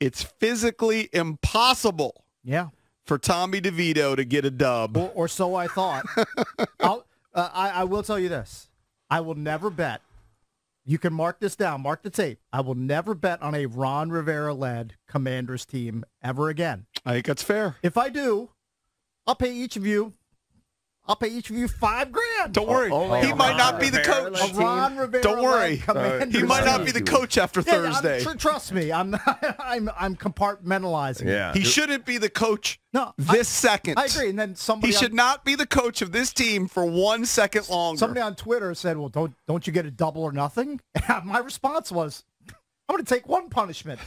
it's physically impossible for Tommy DeVito to get a dub. Or so I thought. I will tell you this. I will never bet. You can mark this down. Mark the tape. I will never bet on a Ron Rivera-led Commanders team ever again. I think that's fair. If I do, I'll pay each of you $5,000. Don't worry. He might not be the coach. Ron Rivera. Don't worry. He might not be the coach after Thursday. Trust me. I'm compartmentalizing. Yeah. He shouldn't be the coach this second. I agree. And then he should not be the coach of this team for 1 second longer. Somebody on Twitter said, "Well, don't you get a double or nothing?" And my response was, I'm going to take one punishment.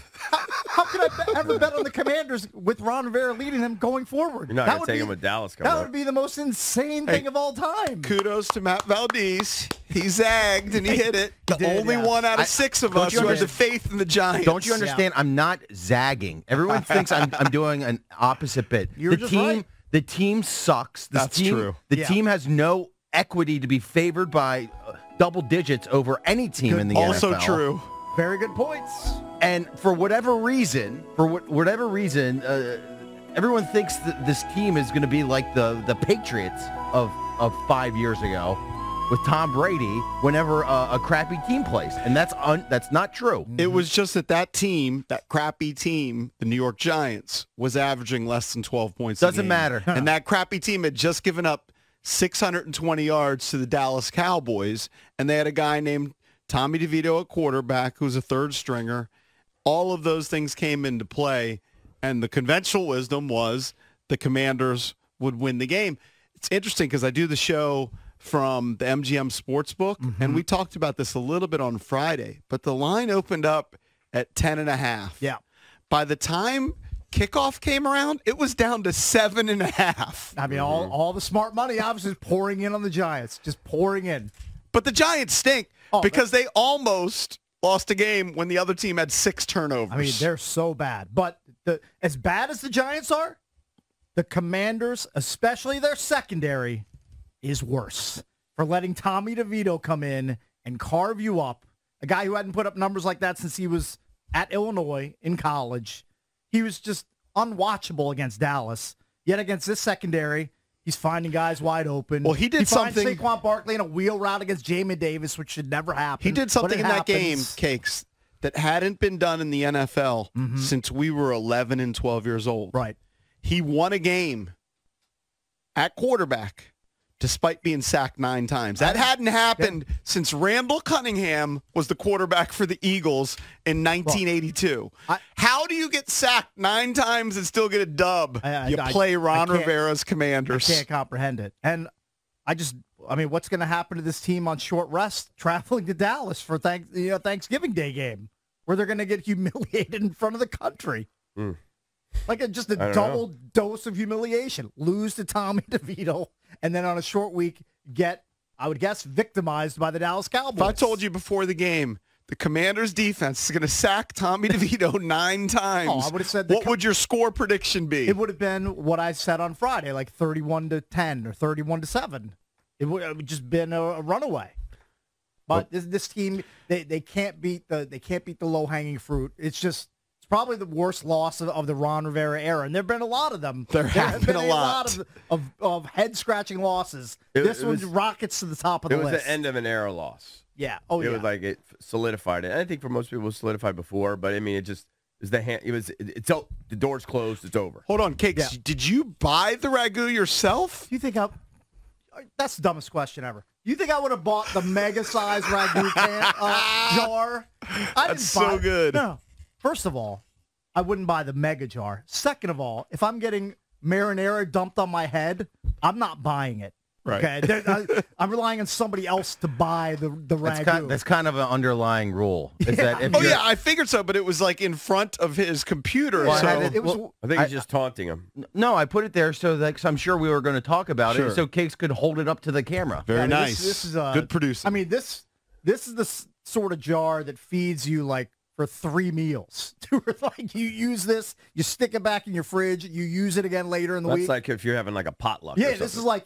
How could I ever bet on the Commanders with Ron Rivera leading them going forward? You're not going to take him with Dallas coming That would be the most insane thing of all time. Kudos to Matt Valdez. He zagged and he hit it. The only one out of 6 of us who had the faith in the Giants. Don't you understand? I'm not zagging. Everyone thinks I'm doing an opposite bit. The team sucks. That's true. The team has no equity to be favored by double digits over any team in the NFL. Also true. Very good points. And for whatever reason, everyone thinks that this team is going to be like the Patriots of 5 years ago with Tom Brady whenever a crappy team plays. And that's not true. It was just that team, that crappy team, the New York Giants, was averaging less than 12 points a game. Doesn't matter. And that crappy team had just given up 620 yards to the Dallas Cowboys, and they had a guy named Tommy DeVito, a quarterback, who's a third stringer. All of those things came into play, and the conventional wisdom was the Commanders would win the game. It's interesting because I do the show from the MGM Sportsbook, and we talked about this a little bit on Friday, but the line opened up at 10.5. Yeah. By the time kickoff came around, it was down to 7.5. I mean, all the smart money obviously is pouring in on the Giants, just pouring in. But the Giants stink because they almost lost a game when the other team had 6 turnovers. I mean, they're so bad. But as bad as the Giants are, the Commanders, especially their secondary, is worse for letting Tommy DeVito come in and carve you up. A guy who hadn't put up numbers like that since he was at Illinois in college. He was just unwatchable against Dallas. Yet against this secondary, he's finding guys wide open. Well, he did something. Saquon Barkley in a wheel route against Jamin Davis, which should never happen. He did something in that game, Cakes, that hadn't been done in the NFL since we were 11 and 12 years old. Right. He won a game at quarterback despite being sacked 9 times. That hadn't happened since Randall Cunningham was the quarterback for the Eagles in 1982. How do you get sacked 9 times and still get a dub? You play Ron Rivera's Commanders. I can't comprehend it. And I mean, what's going to happen to this team on short rest traveling to Dallas for Thanksgiving Day game where they're going to get humiliated in front of the country? Like just a double dose of humiliation. Lose to Tommy DeVito, and then on a short week get, I would guess, victimized by the Dallas Cowboys. If I told you before the game, the Commanders' defense is going to sack Tommy DeVito 9 times, I would have said what would your score prediction be? It would have been what I said on Friday, like 31-10 or 31-7. It would have just been a runaway. But this team, they can't beat the low-hanging fruit. It's probably the worst loss of the Ron Rivera era, and there have been a lot of them. There have been a lot of head-scratching losses. This one rockets to the top of the list. It was the end of an era loss. Yeah. It was like it solidified it. I think for most people it was solidified before, but I mean it just is the hand. The door's closed. It's over. Hold on, Cakes. Yeah. Did you buy the ragu yourself? You think that's the dumbest question ever. You think I would have bought the mega-sized ragu jar? That's so good. No. First of all, I wouldn't buy the mega jar. Second of all, if I'm getting marinara dumped on my head, I'm not buying it. Right. Okay, I'm relying on somebody else to buy the ragu. That's kind of an underlying rule. I figured so, but it was like in front of his computer. Well, so I think he's just taunting him. No, I put it there so that cause I'm sure we were going to talk about it, so Cakes could hold it up to the camera. Very nice. This is good producing. I mean, this is the sort of jar that feeds you like for 3 meals. Like you use this, you stick it back in your fridge, you use it again later in the week. That's like if you're having like a potluck. Yeah, this is like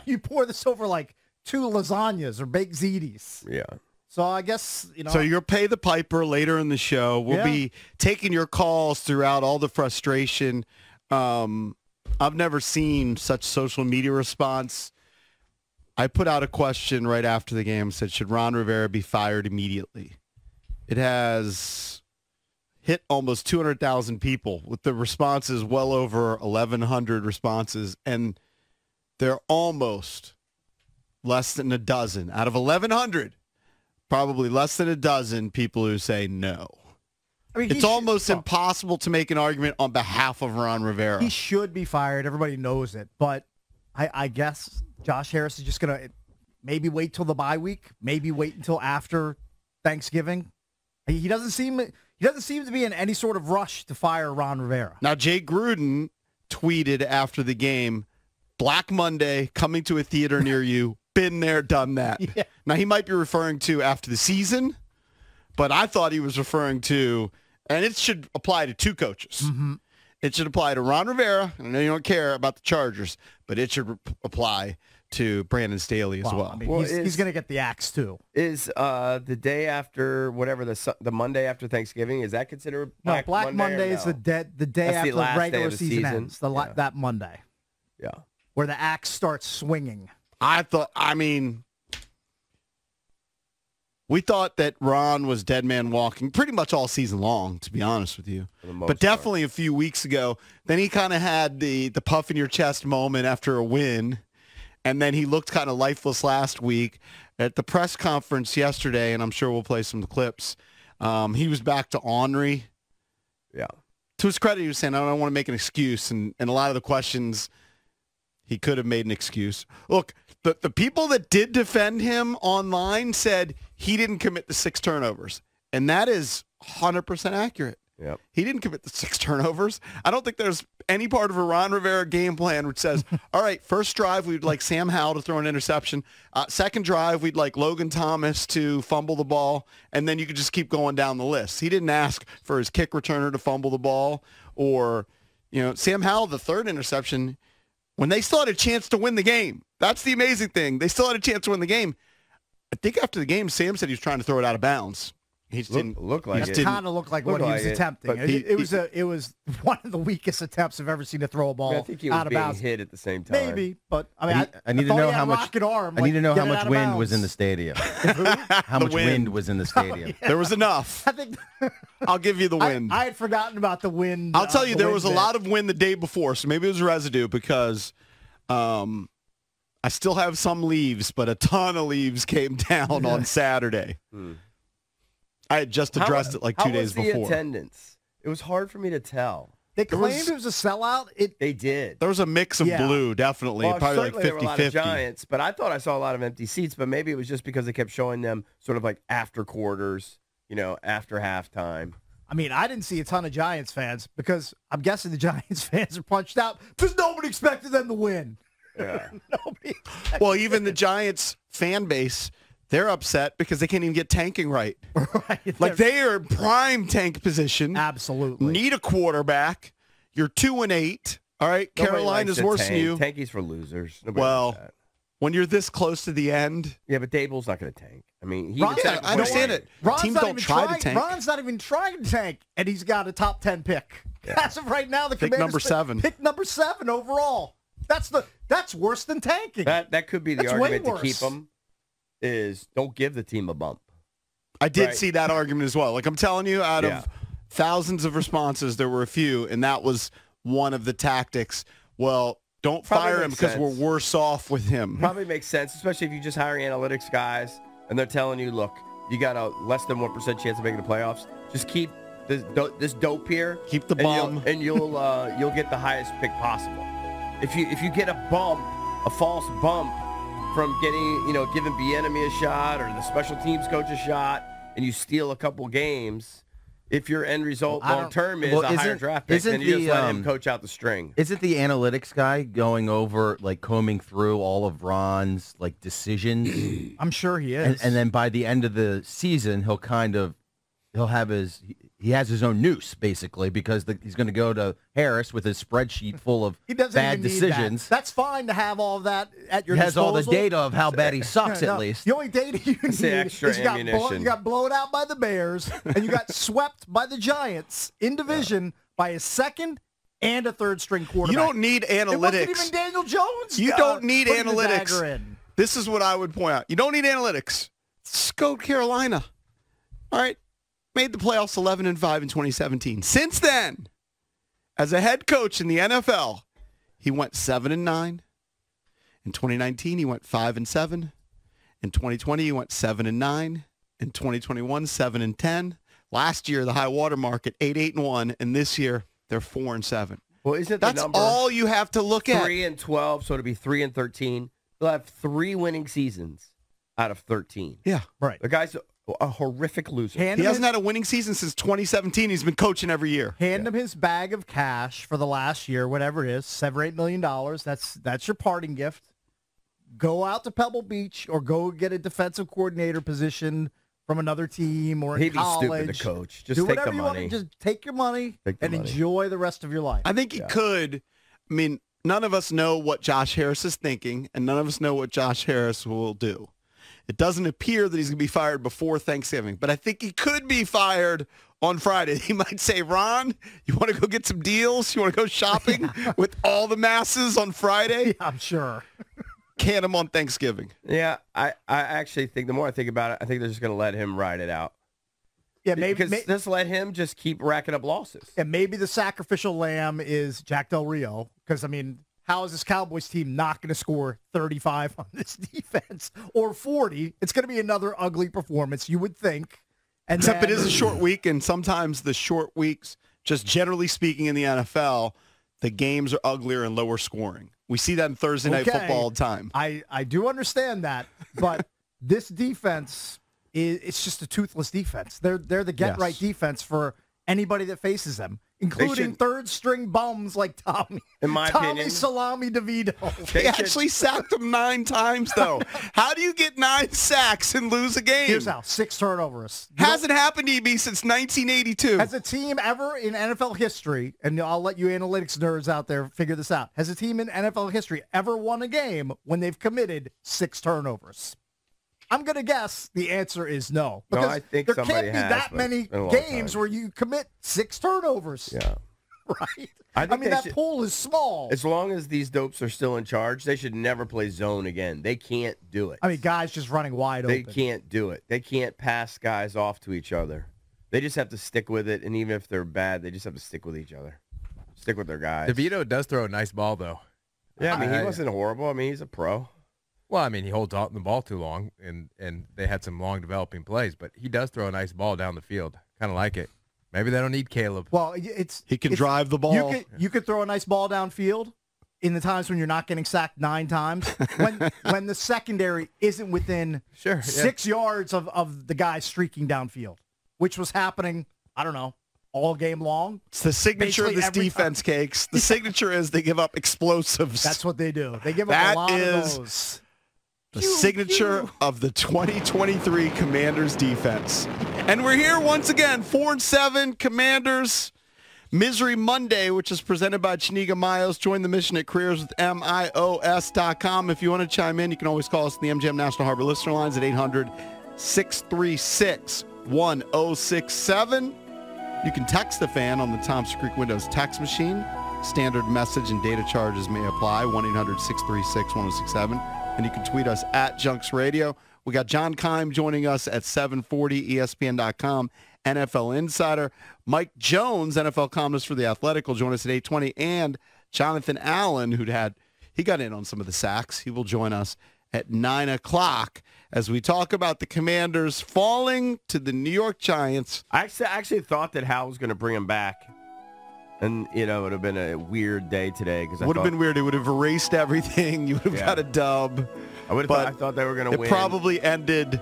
you pour this over like 2 lasagnas or baked ziti's. Yeah. So I guess, So you'll pay the piper later in the show. We'll be taking your calls throughout all the frustration. I've never seen such social media response. I put out a question right after the game, said, should Ron Rivera be fired immediately? It has hit almost 200,000 people with the responses well over 1,100 responses, and they're almost less than a dozen. Out of 1,100, probably less than a dozen people who say no. I mean, it's almost impossible to make an argument on behalf of Ron Rivera. He should be fired. Everybody knows it. But I guess Josh Harris is just going to maybe wait till the bye week, maybe wait until after Thanksgiving. He doesn't seem to be in any sort of rush to fire Ron Rivera. Now, Jay Gruden tweeted after the game, Black Monday coming to a theater near you. Been there, done that. Yeah. Now, he might be referring to after the season, but I thought he was referring to, and it should apply to two coaches. Mm-hmm. It should apply to Ron Rivera. I know you don't care about the Chargers, but it should apply to Brandon Staley as well. I mean, he's going to get the axe, too. Is the day after, whatever, the Monday after Thanksgiving, is that considered Black Monday is the day That's after the last regular day of the season season. ends, that Monday, Yeah. where the axe starts swinging. We thought that Ron was dead man walking pretty much all season long, to be honest with you. But definitely a few weeks ago, then he kind of had the puff in your chest moment after a win, and then he looked kind of lifeless last week. At the press conference yesterday, and I'm sure we'll play some clips, he was back to ornery. Yeah. To his credit, he was saying, I don't want to make an excuse, and a lot of the questions, he could have made an excuse. Look, the people that did defend him online said he didn't commit the 6 turnovers, and that is 100% accurate. Yep. He didn't commit the 6 turnovers. I don't think there's any part of a Ron Rivera game plan which says, all right, first drive, we'd like Sam Howell to throw an interception. Second drive, we'd like Logan Thomas to fumble the ball, and then you could just keep going down the list. He didn't ask for his kick returner to fumble the ball or, Sam Howell, the third interception, when they still had a chance to win the game. That's the amazing thing. They still had a chance to win the game. I think after the game, Sam said he was trying to throw it out of bounds. He just didn't look like it. Kind of looked like what he was attempting. It was one of the weakest attempts I've ever seen to throw a ball I think he was out of being bounds. hit at the same time. Maybe, but I need to know how much. Arm, I need to know how much wind bounds. was in the stadium. How much wind was in the stadium? There was enough. I think I'll give you the wind. I had forgotten about the wind. I'll tell you, there was a lot of wind the day before, so maybe it was residue because I still have some leaves, but a ton of leaves came down on Saturday. I had just addressed it like 2 days before. How was the attendance? It was hard for me to tell. They claimed it was a sellout. They did. There was a mix of blue, definitely. Well, probably like 50-50. There were a lot of Giants, but I thought I saw a lot of empty seats, but maybe it was just because they kept showing them sort of like after quarters, after halftime. I mean, I didn't see a ton of Giants fans because I'm guessing the Giants fans are punched out because nobody expected them to win. Yeah. Well, even the Giants fan base, they're upset because they can't even get tanking right. Right. Like they are in prime tank position. Absolutely. Need a quarterback. You're 2-8. All right. Carolina's worse than you. Tanky's for losers. Nobody likes that. When you're this close to the end. Yeah, but Dable's not going to tank. I mean, I understand it. Teams don't try to tank. Ron's not even trying to tank, and he's got a top 10 pick. Yeah. As of right now, the pick Commanders number 7. Pick number 7 overall. That's worse than tanking. That could be the argument to keep them. Is don't give the team a bump. I did see that argument as well. Like I'm telling you, out of thousands of responses, there were a few, and that was one of the tactics. Well, don't fire him because we're worse off with him. Probably makes sense, especially if you just hire analytics guys and they're telling you, look, you got a less than 1% chance of making the playoffs. Just keep this dope here. Keep the bomb, and you'll get the highest pick possible. If you get a false bump from giving Bieniemy a shot or the special teams coach a shot, and you steal a couple games, if your end result long-term is a higher draft pick, then you just let him coach out the string. Isn't the analytics guy going over, combing through all of Ron's, decisions? I'm sure he is. And then by the end of the season, he'll have his he has his own noose, basically, because he's going to go to Harris with his spreadsheet full of He doesn't bad even need decisions. that. That's fine to have all that at your He has disposal. all the data of how bad he sucks, No, at least. The only data you need extra is you ammunition. got blown out by the Bears, and you got swept by the Giants in division by a second and a third-string quarterback. You don't need It wasn't analytics. even Daniel Jones. You don't need putting the analytics. dagger in. This is what I would point out. You don't need analytics. Just go to Carolina. All right. Made the playoffs 11-5 in 2017. Since then, as a head coach in the NFL, he went 7-9. In 2019, he went 5-7. In 2020, he went 7-9. In 2021, 7-10. Last year, the high water mark at 8-1, and this year they're 4-7. Well, isn't the That's number all you have to look at. 3-12? So it'll be 3-13. They'll have 3 winning seasons out of 13. Yeah. Right. The guy's a horrific loser. Hand He him hasn't had a winning season since 2017. He's been coaching every year. Hand him his bag of cash for the last year, whatever it is, $7 or $8 million. That's your parting gift. Go out to Pebble Beach or go get a defensive coordinator position from another team or in He'd be college. stupid to coach. Just Do take whatever the you money. want. Just take your money Take the and money. enjoy the rest of your life. I think he could. I mean, none of us know what Josh Harris is thinking, and none of us know what Josh Harris will do. It doesn't appear that he's going to be fired before Thanksgiving, but I think he could be fired on Friday. He might say, Ron, you want to go get some deals? You want to go shopping with all the masses on Friday? Yeah, I'm sure. Can him on Thanksgiving. Yeah, I actually think the more I think about it, I think they're just going to let him ride it out. Yeah, maybe. Because just let him just keep racking up losses. And maybe the sacrificial lamb is Jack Del Rio. Because, I mean, how is this Cowboys team not going to score 35 on this defense or 40? It's going to be another ugly performance, you would think. And Except then, it is a short week, and sometimes the short weeks, just generally speaking in the NFL, the games are uglier and lower scoring. We see that in Thursday night football all the time. I do understand that, but this defense it's just a toothless defense. They're the get-right defense for anybody that faces them, including third-string bums like Tommy. In my Tommy opinion, Salami DeVito. They actually sacked him 9 times, though. How do you get 9 sacks and lose a game? Here's how: 6 turnovers. Hasn't happened to me since 1982. Has a team ever in NFL history, and I'll let you analytics nerds out there figure this out, has a team in NFL history ever won a game when they've committed 6 turnovers? I'm going to guess the answer is no. Because I think there somebody can't be has, that but many it's been a long games time. where you commit 6 turnovers. Yeah. Right? I mean, that pool is small. As long as these dopes are still in charge, they should never play zone again. They can't do it. I mean, guys just running wide They open. can't do it. They can't pass guys off to each other. They just have to stick with it, and even if they're bad, they just have to stick with each other. Stick with their guys. DeVito does throw a nice ball, though. Yeah, I mean, he wasn't horrible. I mean, he's a pro. Well, I mean, he holds on the ball too long, and they had some long developing plays, but he does throw a nice ball down the field. Kind of like it. Maybe they don't need Caleb. Well, He can drive the ball. You could throw a nice ball downfield in the times when you're not getting sacked 9 times. When the secondary isn't within 6 yards of the guy streaking downfield, which was happening, I don't know, all game long. It's the signature of this defense, Cakes. The signature is they give up explosives. That's what they do. They give up a lot of those. The signature of the 2023 Commanders defense. And we're here once again, 4-7 Commanders. Misery Monday, which is presented by Chiniga Miles. Join the mission at careerswithmios.com. If you want to chime in, you can always call us on the MGM National Harbor listener lines at 800-636-1067. You can text the fan on the Thompson Creek Windows text machine. Standard message and data charges may apply, 1-800-636-1067. And you can tweet us at Junks Radio. We got John Keim joining us at 740, ESPN.com, NFL Insider. Mike Jones, NFL columnist for The Athletic, will join us at 820. And Jonathan Allen, he got in on some of the sacks. He will join us at 9 o'clock as we talk about the Commanders falling to the New York Giants. I actually thought that Hal was going to bring him back. And, it would have been a weird day today. Would have been weird. It would have erased everything. You would have got a dub. I thought they were going to win. It probably ended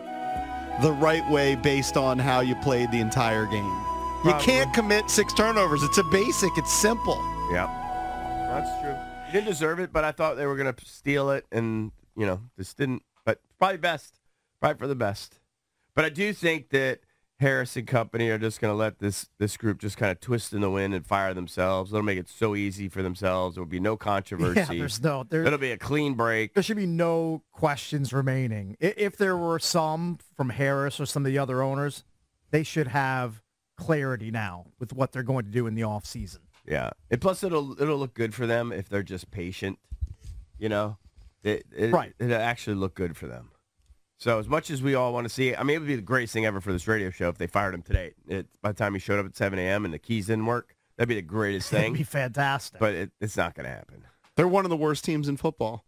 the right way based on how you played the entire game. Probably. You can't commit 6 turnovers. It's a basic. It's simple. Yeah. That's true. You didn't deserve it, but I thought they were going to steal it. And, this didn't. But probably best. Probably for the best. But I do think that Harris and company are just going to let this group just kind of twist in the wind and fire themselves. They'll make it so easy for themselves. There will be no controversy. Yeah, It'll be a clean break. There should be no questions remaining. If there were some from Harris or some of the other owners, they should have clarity now with what they're going to do in the offseason. Yeah. And plus, it'll look good for them if they're just patient. You know? Right. It'll actually look good for them. So as much as we all want to see it, I mean, it would be the greatest thing ever for this radio show if they fired him today. By the time he showed up at 7 a.m. and the keys didn't work, that'd be the greatest thing. That'd be fantastic. But it's not going to happen. They're one of the worst teams in football.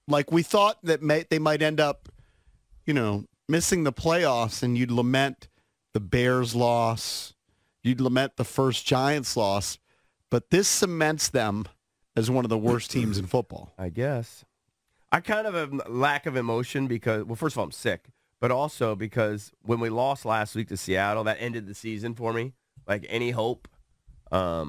Like, we thought that they might end up, missing the playoffs, and you'd lament the Bears loss. You'd lament the first Giants loss. But this cements them as one of the worst teams in football. I guess. I kind of have a lack of emotion because, well, first of all, I'm sick, but also because when we lost last week to Seattle, that ended the season for me. Like, any hope. That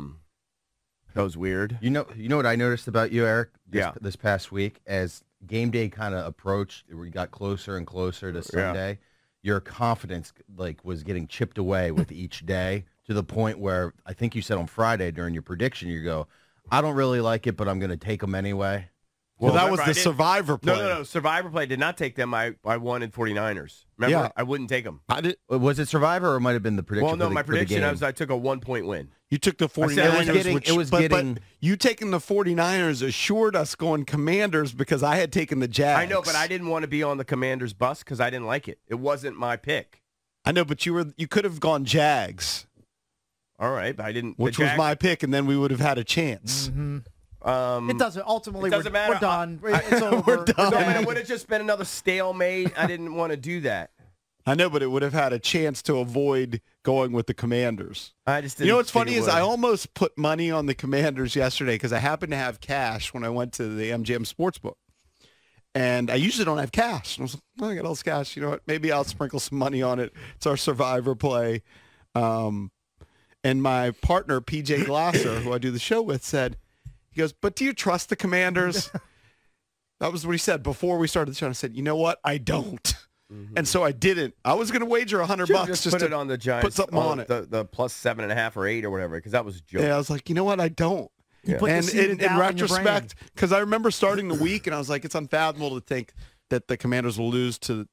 was weird. You know what I noticed about you, Eric, Yeah. this past week? As game day kind of approached, we got closer and closer to Sunday, your confidence was getting chipped away with each day to the point where I think you said on Friday during your prediction, you go, I don't really like it, but I'm going to take them anyway. Well, that was the Survivor play. No. Survivor play did not take them. I won in 49ers. Remember? Yeah. I wouldn't take them. Was it Survivor or it might have been the prediction? Well, no, my prediction was was I took a 1-point win. You took the 49ers, but you taking the 49ers assured us going Commanders because I had taken the Jags. I know, but I didn't want to be on the Commanders bus because I didn't like it. It wasn't my pick. I know, but you could have gone Jags. All right, but I didn't. Which was my pick, and then we would have had a chance. Mm-hmm. It doesn't. Ultimately, it doesn't matter. We're done. It's over. We're done. No, it would have just been another stalemate. I didn't want to do that. I know, but it would have had a chance to avoid going with the Commanders. I just didn't. What's funny is I almost put money on the Commanders yesterday because I happened to have cash when I went to the MGM Sportsbook. And I usually don't have cash. And I was like, I got all this cash. You know what? Maybe I'll sprinkle some money on it. It's our Survivor play. And my partner, PJ Glasser, who I do the show with, said, he goes, but do you trust the Commanders? That was what he said before we started the show. And I said, you know what? I don't. Mm-hmm. And so I didn't. I was going to wager $100 just put it on the Giants. Put something on it. The plus 7.5 or 8 or whatever, because that was a joke. Yeah, I was like, you know what? I don't. You put and the seed in down retrospect, because I remember starting the week and I was like, it's unfathomable to think that the Commanders will lose to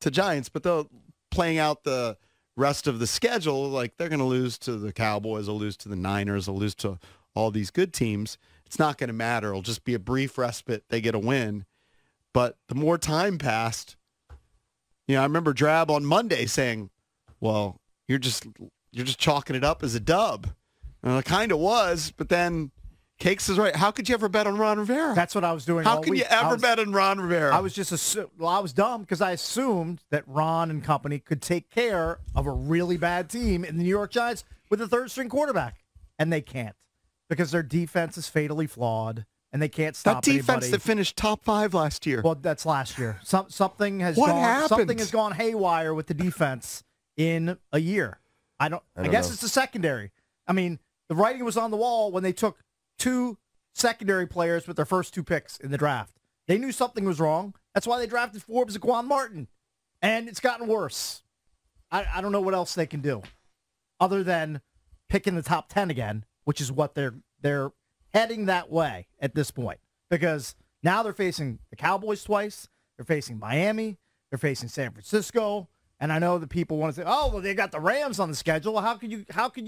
Giants, but they'll playing out the rest of the schedule, like they're going to lose to the Cowboys, they'll lose to the Niners, they'll lose to all these good teams. It's not going to matter. It'll just be a brief respite. They get a win. But the more time passed, I remember Drab on Monday saying, well, you're just chalking it up as a dub. And it kind of was, but then Cakes is right. How could you ever bet on Ron Rivera? That's what I was doing. How can you ever bet on Ron Rivera? I was just I was dumb because I assumed that Ron and company could take care of a really bad team in the New York Giants with a third-string quarterback, and they can't because their defense is fatally flawed and they can't stop that defense anybody. That finished top 5 last year. Well, that's last year. Something has gone haywire with the defense in a year. I guess it's the secondary. I mean, the writing was on the wall when they took 2 secondary players with their first 2 picks in the draft. They knew something was wrong. That's why they drafted Forbes and Quan Martin. And it's gotten worse. I don't know what else they can do other than picking the top 10 again, which is what they're heading that way at this point. Because now they're facing the Cowboys twice. They're facing Miami. They're facing San Francisco. And I know that people want to say, oh, well, they got the Rams on the schedule. How could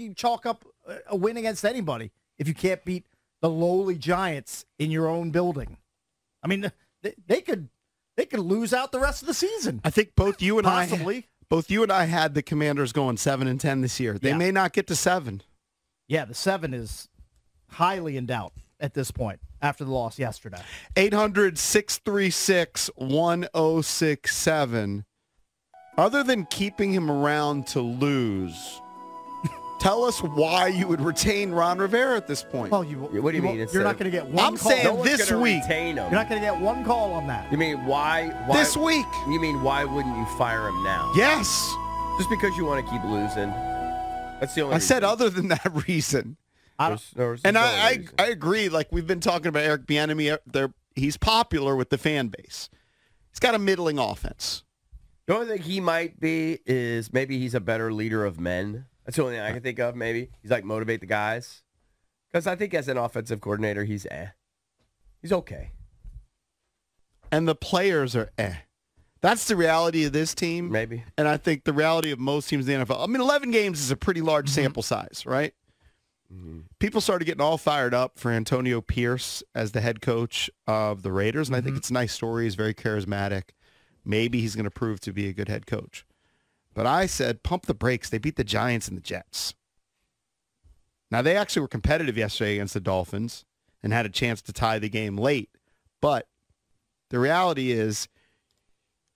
you chalk up a win against anybody if you can't beat the lowly Giants in your own building? I mean, they could lose out the rest of the season. I think both you and I had the Commanders going 7-10 this year. They may not get to 7. Yeah, the 7 is highly in doubt at this point after the loss yesterday. 800-636-1067. Other than keeping him around to lose, tell us why you would retain Ron Rivera at this point. Well, what do you mean? You're not going to get one I'm call. saying this week. You're not going to get one call on that. You mean why? This week. You mean why wouldn't you fire him now? Yes. Just because you want to keep losing. That's the only I reason. said other than that reason. I agree. Like we've been talking about Eric Bieniemy, he's popular with the fan base. He's got a middling offense. The only thing he might be is maybe he's a better leader of men. That's the only thing I can think of, maybe. He's like motivate the guys. Because I think as an offensive coordinator, he's okay. And the players are That's the reality of this team. Maybe. And I think the reality of most teams in the NFL. I mean, 11 games is a pretty large sample size, right? Mm-hmm. People started getting all fired up for Antonio Pierce as the head coach of the Raiders, and I think it's a nice story. He's very charismatic. Maybe he's going to prove to be a good head coach. But I said, pump the brakes. They beat the Giants and the Jets. Now, they actually were competitive yesterday against the Dolphins and had a chance to tie the game late. But the reality is,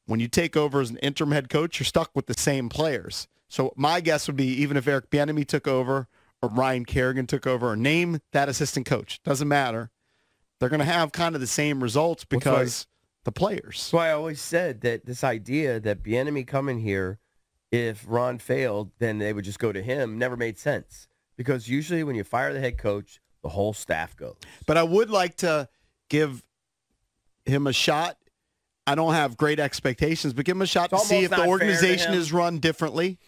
when you take over as an interim head coach, you're stuck with the same players. So my guess would be, even if Eric Bieniemy took over or Ryan Kerrigan took over, or name that assistant coach, doesn't matter. They're going to have kind of the same results because the players. That's why I always said that this idea that Bieniemy coming here, if Ron failed, then they would just go to him, never made sense. Because usually when you fire the head coach, the whole staff goes. But I would like to give him a shot. I don't have great expectations, but give him a shot to see if the organization is run differently.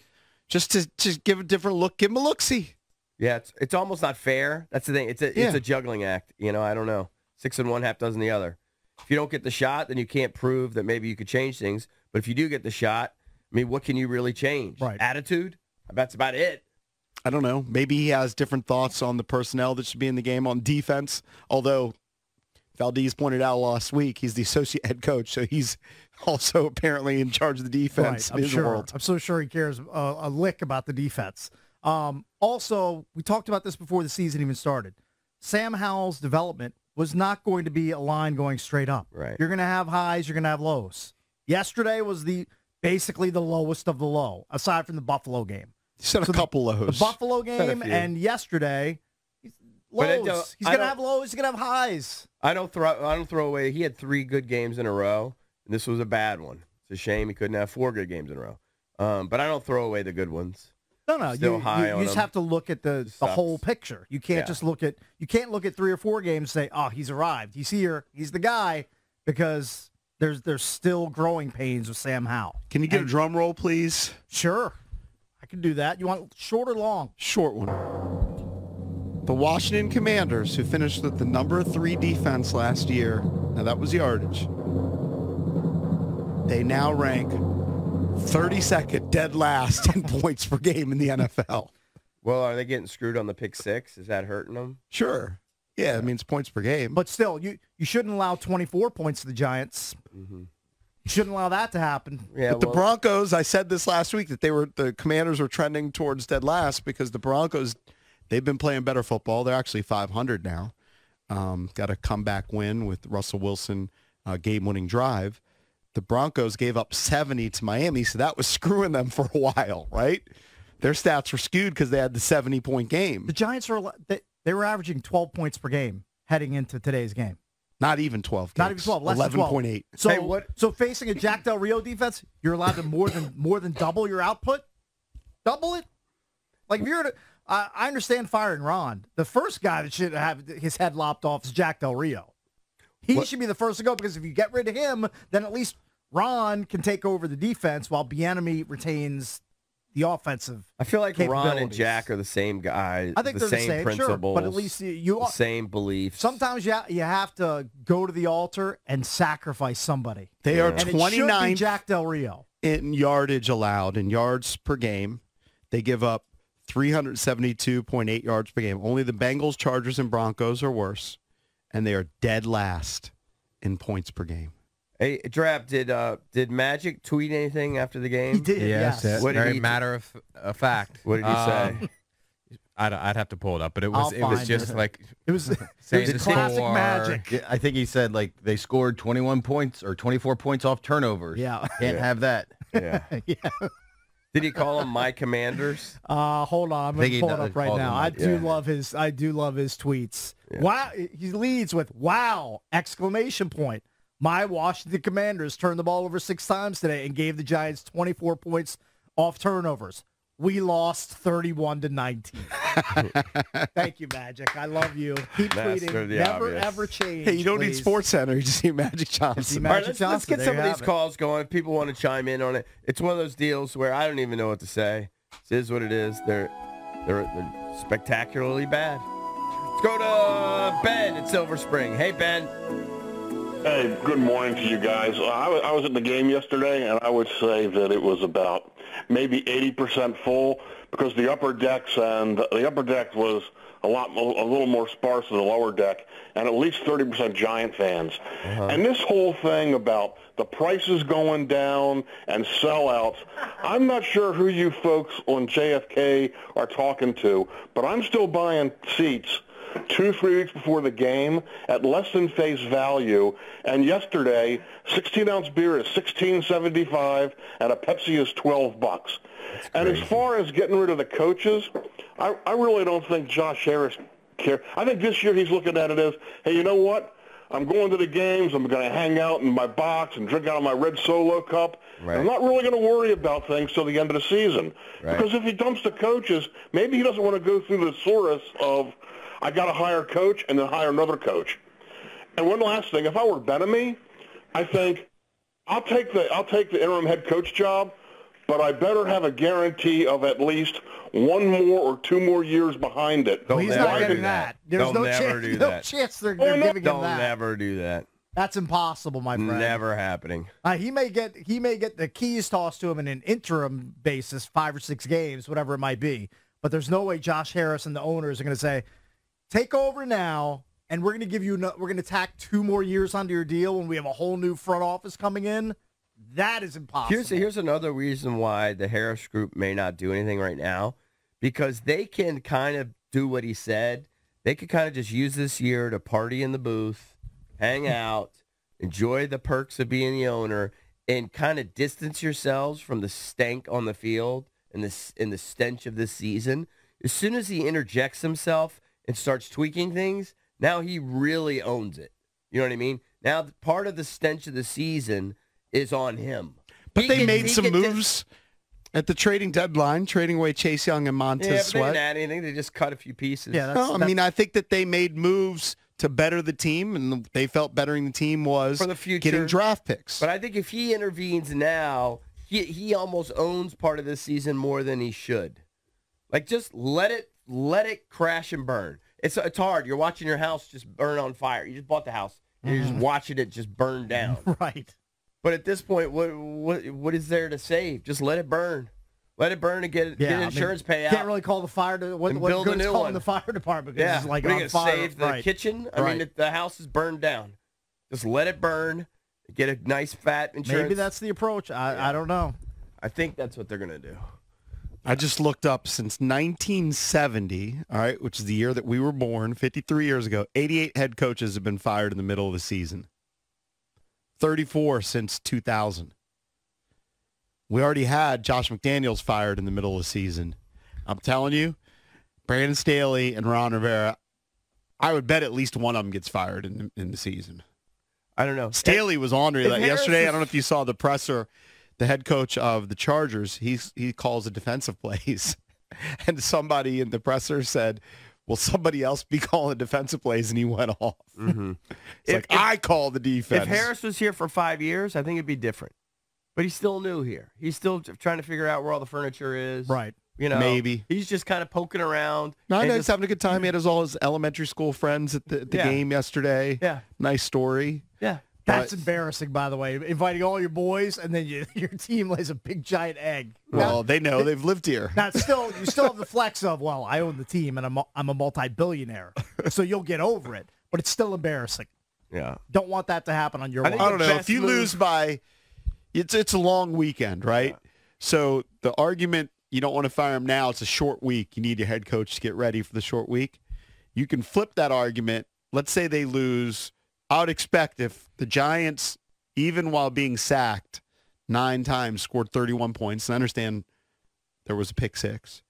Just to give a different look. Give him a look-see. Yeah, it's almost not fair. That's the thing. It's a juggling act. I don't know. 6 in one, half dozen the other. If you don't get the shot, then you can't prove that maybe you could change things. But if you do get the shot, I mean, what can you really change? Right. Attitude? That's about it. I don't know. Maybe he has different thoughts on the personnel that should be in the game on defense. Although Valdez pointed out last week, he's the associate head coach, so he's also apparently in charge of the defense. Right, I'm so sure he cares a lick about the defense. Also, we talked about this before the season even started. Sam Howell's development was not going to be a line going straight up. Right. You're going to have highs, you're going to have lows. Yesterday was basically the lowest of the low, aside from the Buffalo game. He said a couple lows. The Buffalo game and yesterday, lows. He's going to have lows, he's going to have highs. I don't throw away. He had 3 good games in a row, and this was a bad one. It's a shame he couldn't have 4 good games in a row. But I don't throw away the good ones. No. You just have to look at the whole picture. You can't just look at 3 or 4 games and say, oh, he's arrived. He's here. He's the guy, because there's still growing pains with Sam Howell. Can you get a drum roll, please? Sure. I can do that. You want short or long? Short one. The Washington Commanders, who finished with the number 3 defense last year, now that was yardage, they now rank 32nd, dead last in points per game in the NFL. Well, are they getting screwed on the pick 6? Is that hurting them? Sure. Yeah, it means points per game. But still, you shouldn't allow 24 points to the Giants. Mm-hmm. You shouldn't allow that to happen. Yeah, but the Broncos, I said this last week, that the Commanders were trending towards dead last because the Broncos, they've been playing better football. They're actually 500 now. Got a comeback win with Russell Wilson game-winning drive. The Broncos gave up 70 to Miami, so that was screwing them for a while, right? Their stats were skewed because they had the 70-point game. The Giants they were averaging 12 points per game heading into today's game. Not even 12. Not even 12. Less 11.8. So facing a Jack Del Rio defense, you're allowed to more than double your output. Double it. Like if you're I understand firing Ron. The first guy that should have his head lopped off is Jack Del Rio. He should be the first to go, because if you get rid of him, then at least Ron can take over the defense while Bieniemy retains the offensive. I feel like Ron and Jack are the same guys. I think they're the same principles, sure, but at least the same beliefs. Sometimes you have to go to the altar and sacrifice somebody. They are 29 Jack Del Rio in yardage allowed, in yards per game. They give up 372.8 yards per game. Only the Bengals, Chargers, and Broncos are worse, and they are dead last in points per game. Hey, Drab, did Magic tweet anything after the game? He did, yes. What very matter of fact. What did he say? I'd have to pull it up, but it was just like it was classic Magic. Yeah, I think he said like they scored 21 points or 24 points off turnovers. Yeah, can't have that. Yeah. Yeah. Did he call them my Commanders? Hold on, I'm gonna pull it up right now. I do love his tweets. Yeah. Wow, he leads with "Wow!" exclamation point. My Washington Commanders turned the ball over 6 times today and gave the Giants 24 points off turnovers. We lost 31-19. Thank you, Magic. I love you. Keep Master tweeting. of the Never, obvious. ever change. Hey, you don't need please. Sports Center. You just need Magic Johnson. All right, Magic let's get Johnson. some There of you these have it. calls going. If people want to chime in on it, it's one of those deals where I don't even know what to say. It is what it is. They're spectacularly bad. Let's go to Ben at Silver Spring. Hey, Ben. Hey, good morning to you guys. I was at the game yesterday, and I would say that it was about maybe 80% full because the upper deck was a little more sparse than the lower deck, and at least 30% Giant fans. And this whole thing about the prices going down and sellouts, I'm not sure who you folks on JFK are talking to, but I'm still buying seats 2-3 weeks before the game at less than face value. And yesterday, 16-ounce beer is $16.75 and a Pepsi is $12. And as far as getting rid of the coaches, I really don't think Josh Harris cares. I think this year he's looking at it as, hey, you know what? I'm going to the games. I'm going to hang out in my box and drink out of my red Solo cup. Right. I'm not really going to worry about things till the end of the season. Right. Because if he dumps the coaches, maybe he doesn't want to go through the source of, I got to hire a coach and then hire another coach. And one last thing, if I were Benamy, I think I'll take the interim head coach job, but I better have a guarantee of at least one more or 2 more years behind it. Well, he's They'll not never getting do that. that. There's They'll no never chance. do No that. chance they're no. giving him They'll that. never do that. That's impossible, my friend. Never happening. He may get the keys tossed to him in an interim basis, 5 or 6 games, whatever it might be. But there's no way Josh Harris and the owners are going to say, take over now, and we're going to give you we're going to tack 2 more years onto your deal when we have a whole new front office coming in. That is impossible. Here's another reason why the Harris group may not do anything right now, because they can kind of do what he said. They could kind of just use this year to party in the booth, hang out, enjoy the perks of being the owner, and kind of distance yourselves from the stank on the field and the stench of this season. As soon as he interjects himself and starts tweaking things, now he really owns it. You know what I mean? Now part of the stench of the season is on him. But they made some moves at the trading deadline, trading away Chase Young and Montez Yeah, but they Sweat. didn't add anything. They just cut a few pieces. Yeah, No, I mean, I think that they made moves to better the team, and they felt bettering the team was For the future. getting draft picks. But I think if he intervenes now, he almost owns part of this season more than he should. Like, just let it crash and burn. It's hard. You're watching your house just burn on fire. You just bought the house, and you're just watching it just burn down. Right. But at this point, what is there to save? Just let it burn. Let it burn and get insurance payout. Can't really call the fire to what build a good is new calling one. the fire department because Yeah, it's like what are on you fire. gonna save the Right. kitchen? I Right. mean, the house is burned down. Just let it burn. Get a nice fat insurance. Maybe that's the approach. I don't know. I think that's what they're gonna do. I just looked up since 1970, all right, which is the year that we were born, 53 years ago, 88 head coaches have been fired in the middle of the season. 34 since 2000. We already had Josh McDaniels fired in the middle of the season. I'm telling you, Brandon Staley and Ron Rivera, I would bet at least one of them gets fired in the season. I don't know. Staley was on if that Harris yesterday. was- I don't know if you saw the presser. The head coach of the Chargers, he calls the defensive plays. And somebody in the presser said, will somebody else be calling defensive plays? And he went off. Mm-hmm. It's I call the defense. If Harris was here for 5 years, I think it'd be different. But he's still new here. He's still trying to figure out where all the furniture is. Right. You know, Maybe. he's just kind of poking around. No, I and know he's just- having a good time. He had all his elementary school friends at the Yeah. game yesterday. Yeah. Nice story. Yeah. That's But- embarrassing, by the way. Inviting all your boys, and then your team lays a big giant egg. Well, they know. They've lived here. Now, you still have the flex of, well, I own the team, and I'm a multi-billionaire, so you'll get over it. But it's still embarrassing. Yeah. Don't want that to happen on your I watch. think I don't know. best If you move- lose by, it's a long weekend, right? So the argument, you don't want to fire him now. It's a short week. You need your head coach to get ready for the short week. You can flip that argument. Let's say they lose. I would expect if the Giants, even while being sacked 9 times, scored 31 points, and I understand there was a pick 6,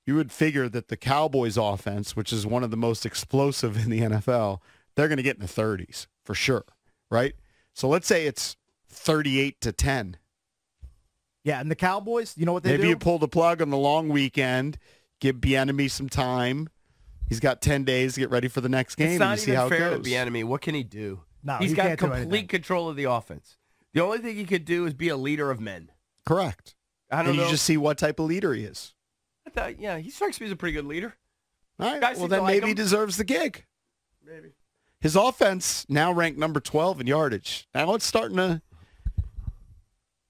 you would figure that the Cowboys offense, which is one of the most explosive in the NFL, they're going to get in the 30s for sure, right? So let's say it's 38-10. Yeah, and the Cowboys, you know what they Maybe do? you pull the plug on the long weekend, give Bieniemy some time. He's got 10 days to get ready for the next game. It's and not you see even how fair it to goes. Bieniemy. What can he do? No, He's he got can't do anything. complete control of the offense. The only thing he could do is be a leader of men. Correct. I don't And know. you just see what type of leader he is. I thought, yeah, he strikes me as a pretty good leader. All right. Guys Well, seem to then like maybe he him. deserves the gig. Maybe. His offense now ranked number 12 in yardage. Now it's starting to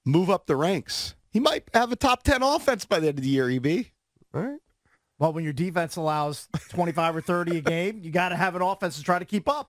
move up the ranks. He might have a top 10 offense by the end of the year, EB. All right. Well, when your defense allows 25 or 30 a game, you got to have an offense to try to keep up.